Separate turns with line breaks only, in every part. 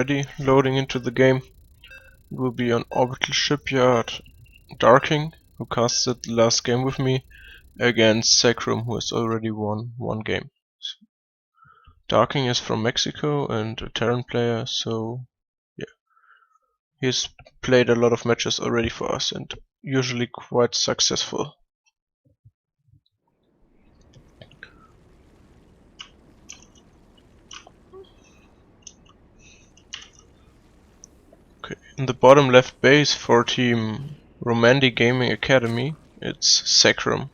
Ready, loading into the game. It will be on Orbital Shipyard Darking, who casted the last game with me, against Zecrum, who has already won one game. Darking is from Mexico and a Terran player, so yeah. He's played a lot of matches already for us and usually quite successful. Okay, in the bottom left base for team Romandy Gaming Academy, it's Zecrum,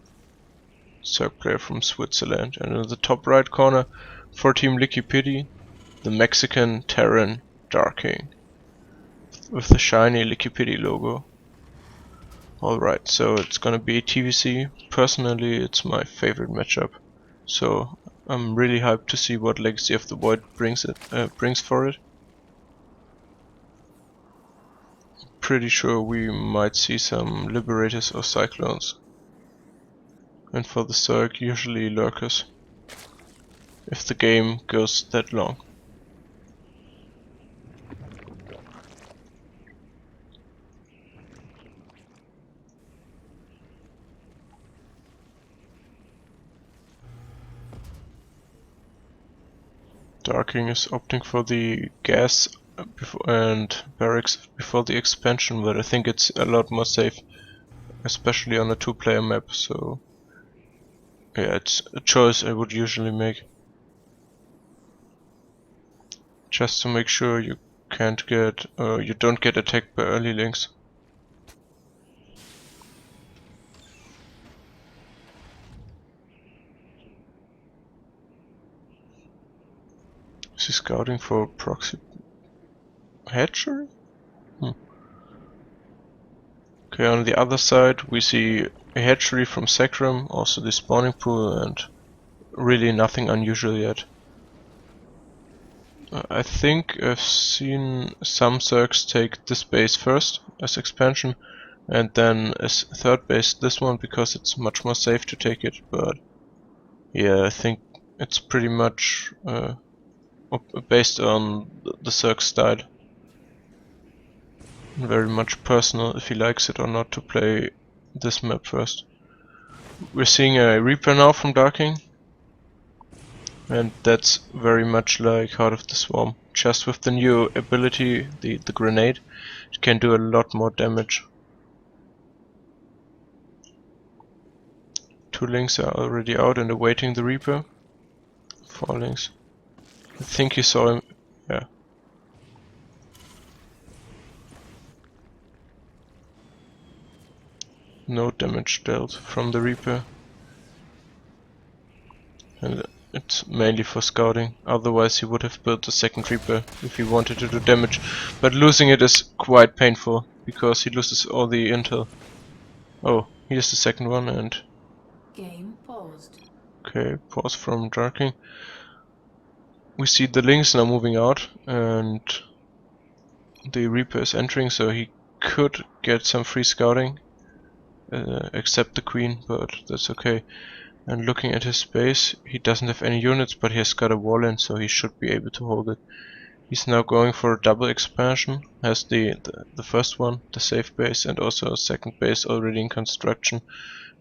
Zerg player from Switzerland, and in the top right corner for team LickyPiddy, the Mexican Terran Darking with the shiny LickyPiddy logo. Alright, so it's gonna be TVC. Personally, it's my favorite matchup, so I'm really hyped to see what Legacy of the Void brings for it. Pretty sure we might see some Liberators or Cyclones, and for the Zerg usually Lurkers, if the game goes that long. Darking is opting for the gas and barracks before the expansion, but I think it's a lot more safe, especially on a two-player map, so yeah, it's a choice I would usually make. Just to make sure you don't get attacked by early links. Is he scouting for proxy hatchery? Okay, on the other side we see a hatchery from Zecrum, also the spawning pool, and really nothing unusual yet. I think I've seen some Zergs take this base first as expansion, and then as third base this one because it's much more safe to take it, but yeah, I think it's pretty much based on the Zerg style. Very much personal if he likes it or not to play this map first. We're seeing a Reaper now from Darking, and that's very much like Heart of the Swarm. Just with the new ability, the grenade, it can do a lot more damage. Two links are already out and awaiting the Reaper. 4 links. I think you saw him. Yeah. No damage dealt from the Reaper. And it's mainly for scouting, otherwise he would have built a second Reaper if he wanted to do damage. But losing it is quite painful, because he loses all the intel. Oh, here's the second one, and...
Game paused.
Okay, pause from Darking. We see the links now moving out, and the Reaper is entering, so he could get some free scouting. Except the Queen, but that's okay. And looking at his base, he doesn't have any units, but he has got a wall in, so he should be able to hold it. He's now going for a double expansion, has the first one, the safe base, and also a second base already in construction,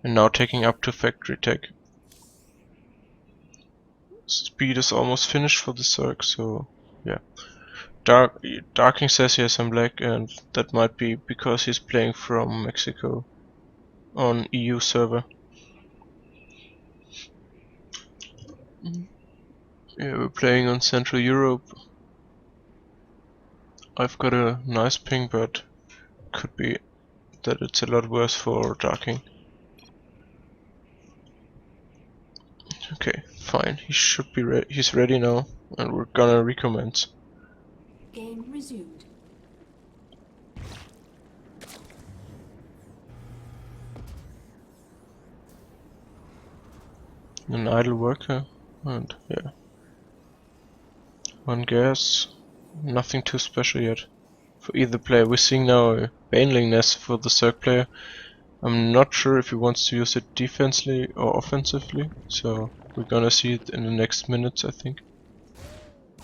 and now taking up to factory tech. Speed is almost finished for the Zerg, so yeah. Darking says he has some lag, and that might be because he's playing from Mexico on EU server. Yeah, we're playing on Central Europe. I've got a nice ping, but could be that it's a lot worse for Darking. Okay, fine. He should be ready. He's ready now, and we're gonna recommence.
Game resumed.
An idle worker, and yeah. One gas. Nothing too special yet for either player. We're seeing now a Baneling nest for the Zerg player. I'm not sure if he wants to use it defensively or offensively, so we're gonna see it in the next minutes, I think.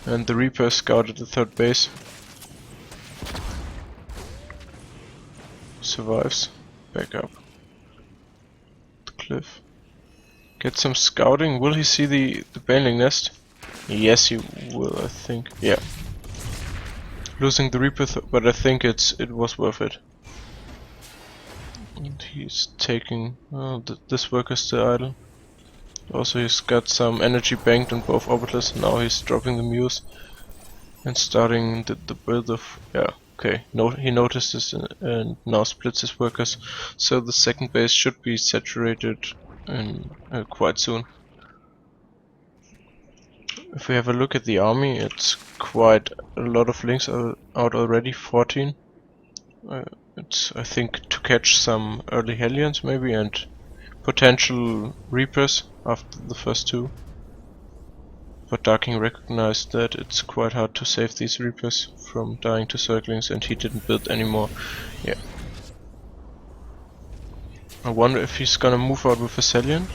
And the Reaper scouted the third base. Survives. Back up the cliff. Get some scouting. Will he see the Baneling nest? Yes, he will, I think. Yeah. Losing the Reaper, but I think it was worth it. And he's taking this worker still idle. Also, he's got some energy banked on both orbitals. Now he's dropping the Muse and starting the build of okay. He noticed this and now splits his workers. So the second base should be saturated in quite soon. If we have a look at the army, it's quite a lot of links out already. 14. It's I think to catch some early Hellions maybe and potential Reapers after the first two. But Darking recognized that it's quite hard to save these Reapers from dying to Zerglings, and he didn't build anymore. Yeah. I wonder if he's gonna move out with a Hellion.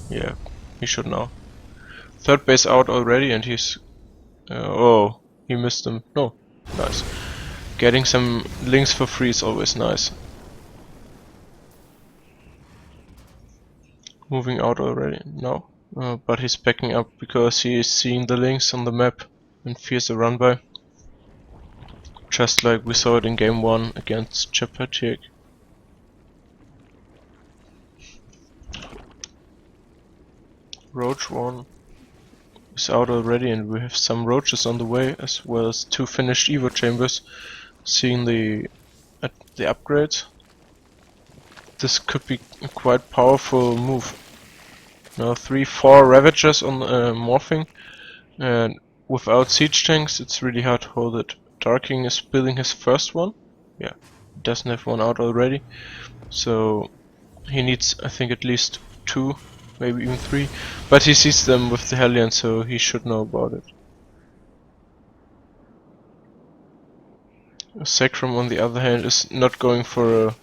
Yeah, he should now. Third base out already, and he's oh, he missed them. No, nice. Getting some links for free is always nice. Moving out already? No. But he's backing up because he is seeing the links on the map and fears a run by. Just like we saw it in game 1 against Chapatiek. Roach 1 is out already, and we have some roaches on the way, as well as 2 finished Evo chambers. Seeing the upgrades, this could be a quite powerful move. Now 3-4 Ravagers on morphing, and without siege tanks it's really hard to hold it. Darking is building his first one. Yeah, doesn't have one out already, so he needs I think at least 2, maybe even 3, but he sees them with the Hellion, so he should know about it. Zecrum on the other hand is not going for a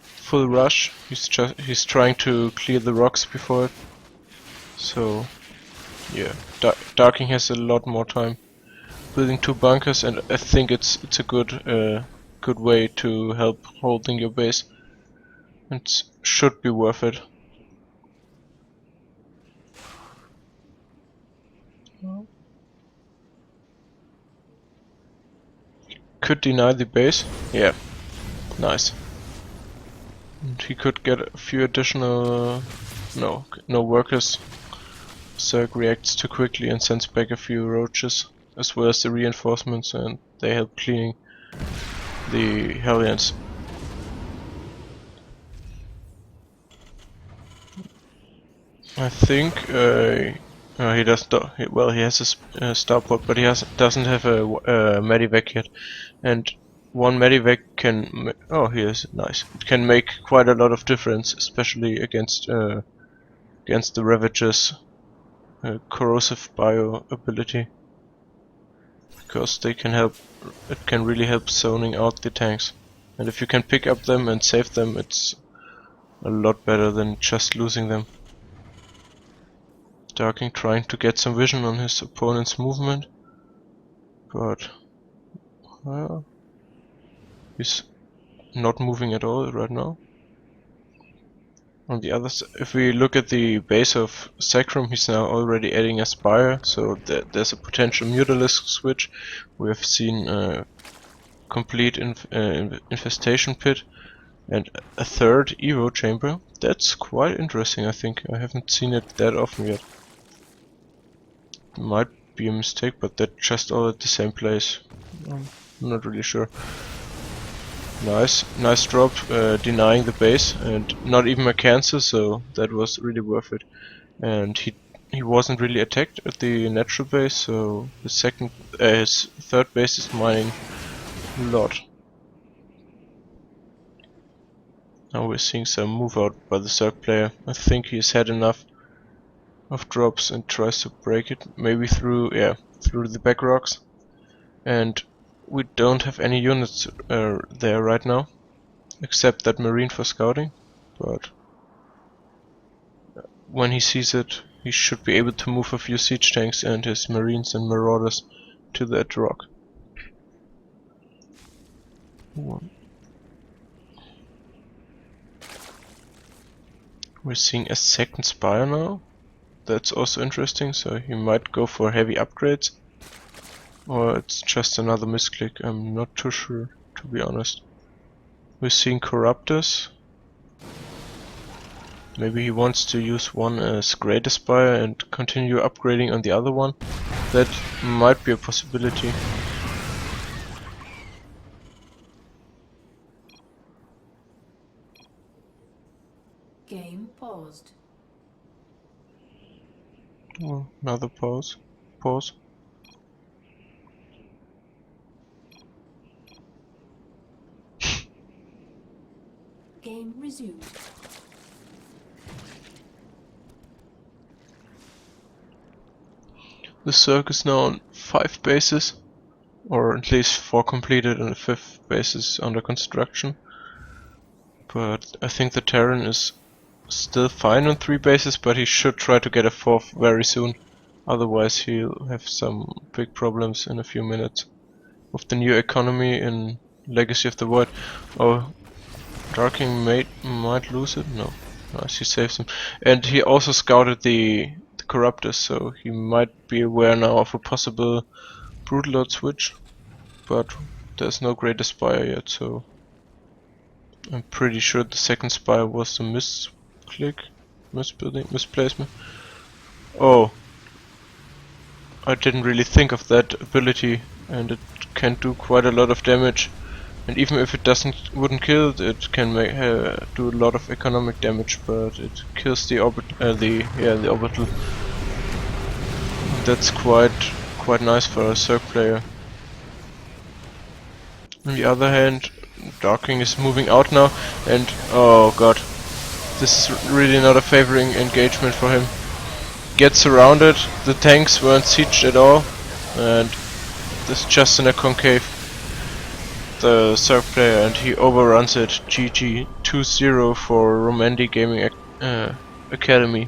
full rush. He's trying to clear the rocks before it. So yeah, Darking has a lot more time. Building 2 bunkers, and I think it's a good way to help holding your base. It should be worth it. Could deny the base. Yeah, nice. And he could get a few additional no workers. Zerg reacts too quickly and sends back a few roaches, as well as the reinforcements, and they help cleaning the Hellions. I think he doesn't. Well, he has a starport, but he doesn't have a medivac yet, and one medivac can. Oh, he is nice. It can make quite a lot of difference, especially against the Ravagers' corrosive bio ability, because they can help. It can really help zoning out the tanks, and if you can pick up them and save them, it's a lot better than just losing them. Darking trying to get some vision on his opponent's movement, but he's not moving at all right now. On the other side, if we look at the base of Zecrum, he's now already adding a Spire, so there's a potential Mutalisk switch. We have seen a complete infestation pit and a third Evo chamber. That's quite interesting, I think. I haven't seen it that often yet. Might be a mistake, but they're just all at the same place. I'm not really sure. Nice drop, denying the base, and not even a cancel, so that was really worth it. And he wasn't really attacked at the natural base, so his third base is mining a lot. Now we're seeing some move out by the Zerg player. I think he's had enough of drops and tries to break it, maybe through the back rocks. And we don't have any units there right now, except that Marine for scouting, but when he sees it, he should be able to move a few siege tanks and his Marines and Marauders to that rock. One. We're seeing a second spire now. That's also interesting, so he might go for heavy upgrades. Or it's just another misclick, I'm not too sure, to be honest. We're seeing Corruptors. Maybe he wants to use one as Great Aspire and continue upgrading on the other one. That might be a possibility.
Game paused.
Oh, another pause. Pause.
Game resumed.
The Cirque is now on 5 bases, or at least 4 completed and a 5th base is under construction. But I think the Terran is still fine on 3 bases, but he should try to get a 4th very soon. Otherwise he'll have some big problems in a few minutes. With the new economy in Legacy of the Void. Oh, Darking might lose it? No. Nice, he saves him. And he also scouted the Corruptors, so he might be aware now of a possible Brutal Lord switch. But there's no Great Aspire yet, so I'm pretty sure the second Spire was a misclick, misplacement. Oh, I didn't really think of that ability, and it can do quite a lot of damage. And even if it wouldn't kill it, it can do a lot of economic damage, but it kills the orbital. That's quite nice for a Cirque player. On the other hand, Darking is moving out now, and oh god, this is really not a favoring engagement for him. Gets surrounded, the tanks weren't sieged at all, and this just in a concave. The Cirque player, and he overruns it. GG 2-0 for Romandy Gaming Academy.